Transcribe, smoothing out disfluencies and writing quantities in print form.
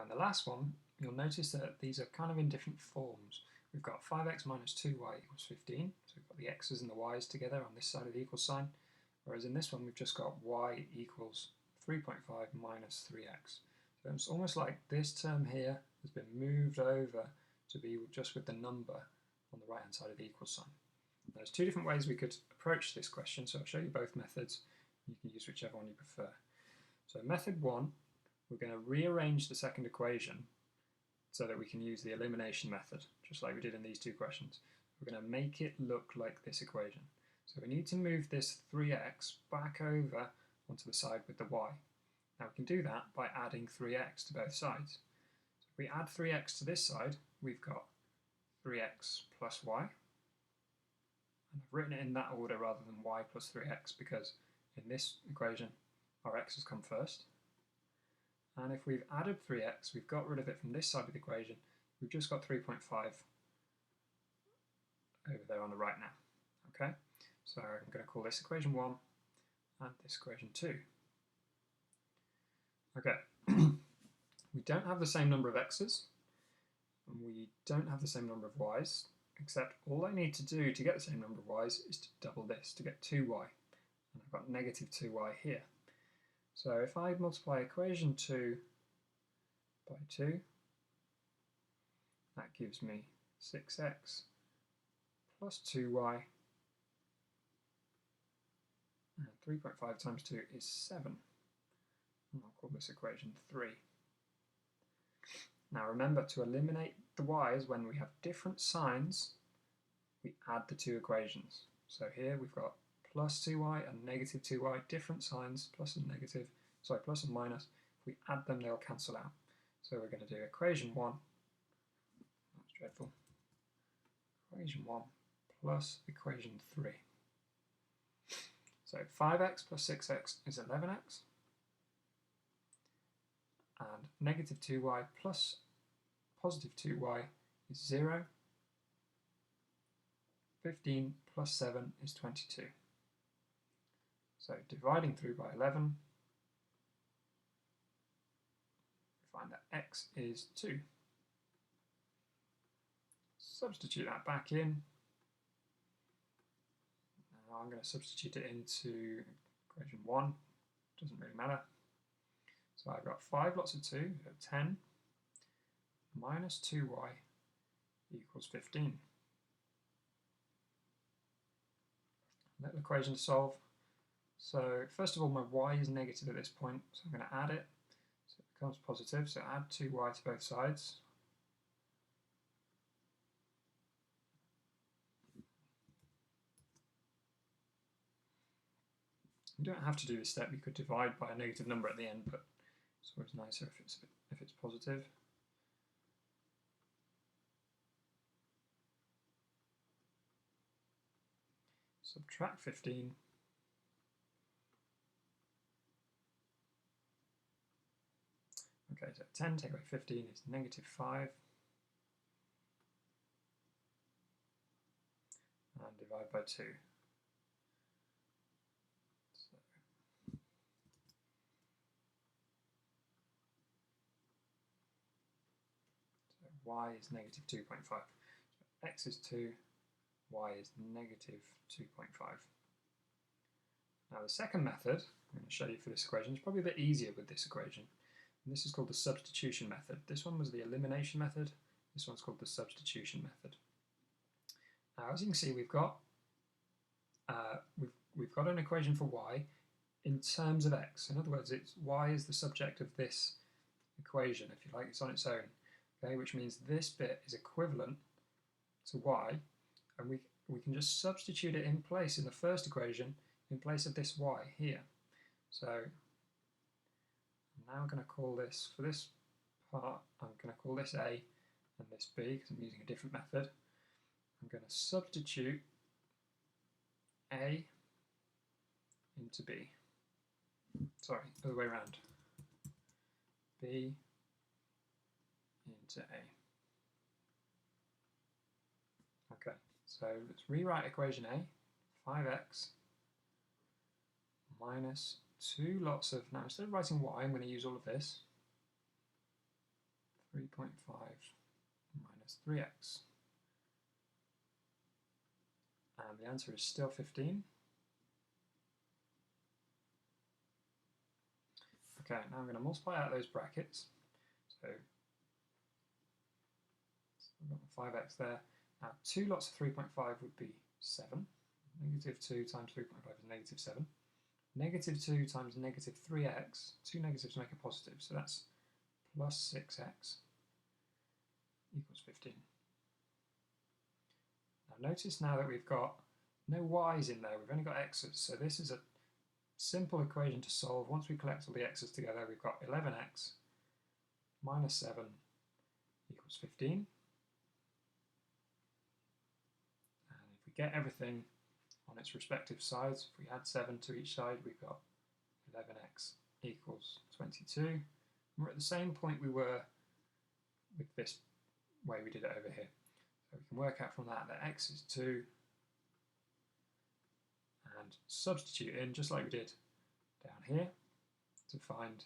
in the last one, you'll notice that these are kind of in different forms. We've got 5x minus 2y equals 15, so we've got the x's and the y's together on this side of the equal sign, whereas in this one we've just got y equals 3.5 minus 3x. So it's almost like this term here has been moved over to be just with the number on the right hand side of the equal sign. There's two different ways we could approach this question, so I'll show you both methods. You can use whichever one you prefer. So method one, we're going to rearrange the second equation so that we can use the elimination method, just like we did in these two questions. We're going to make it look like this equation. So we need to move this 3x back over onto the side with the y. Now we can do that by adding 3x to both sides. So if we add 3x to this side, we've got 3x plus y. And I've written it in that order rather than y plus 3x because in this equation our x has come first. And if we've added 3x, we've got rid of it from this side of the equation, we've just got 3.5 over there on the right now. Okay, so I'm going to call this equation 1 and this equation 2. Okay, we don't have the same number of x's, and we don't have the same number of y's, except all I need to do to get the same number of y's is to double this, to get 2y. And I've got negative 2y here. So if I multiply equation 2 by 2, that gives me 6x plus 2y, and 3.5 times 2 is 7. And I'll call this equation 3. Now remember, to eliminate the y's when we have different signs, we add the two equations. So here we've got plus 2y and negative 2y, different signs, plus and negative, sorry, plus and minus. If we add them, they'll cancel out. So we're going to do equation 1, that's dreadful, equation 1 plus equation 3. So 5x plus 6x is 11x, and negative 2y plus positive 2y is 0. 15 plus 7 is 22. So dividing through by 11, we find that x is 2. Substitute that back in. Now I'm going to substitute it into equation 1, doesn't really matter. So I've got 5 lots of 2, 10, minus 2y equals 15. Little equation to solve. So first of all, my y is negative at this point, so I'm going to add it, so it becomes positive, so add 2y to both sides. You don't have to do this step, you could divide by a negative number at the end, but it's always nicer if it's positive. Subtract 15. Okay, so 10 take away 15 is negative 5. And divide by 2. So y is negative 2.5. So x is 2, y is negative 2.5. Now the second method I'm going to show you for this equation is probably a bit easier with this equation. And this is called the substitution method. This one was the elimination method. This one's called the substitution method. Now, as you can see, we've got an equation for y in terms of x. In other words, y is the subject of this equation, if you like. It's on its own, okay, which means this bit is equivalent to y, and we can just substitute it in place in the first equation in place of this y here. So now I'm going to call this, for this part, I'm going to call this a and this b because I'm using a different method. I'm going to substitute a into b. Sorry, other way around. B into a. Okay, so let's rewrite equation a. 5x minus 2 lots of, now instead of writing y, I'm going to use all of this. 3.5 minus 3x. And the answer is still 15. Okay, now I'm going to multiply out those brackets. So we've got the 5x there. Now 2 lots of 3.5 would be 7. Negative 2 times 3.5 is negative 7. Negative 2 times negative 3x, 2 negatives make a positive, so that's plus 6x equals 15. Now notice now that we've got no y's in there, we've only got x's, so this is a simple equation to solve. Once we collect all the x's together, we've got 11x minus 7 equals 15. And if we get everything on its respective sides, if we add 7 to each side, we've got 11x equals 22. And we're at the same point we were with this way we did it over here. So we can work out from that x is 2, and substitute in, just like we did down here, to find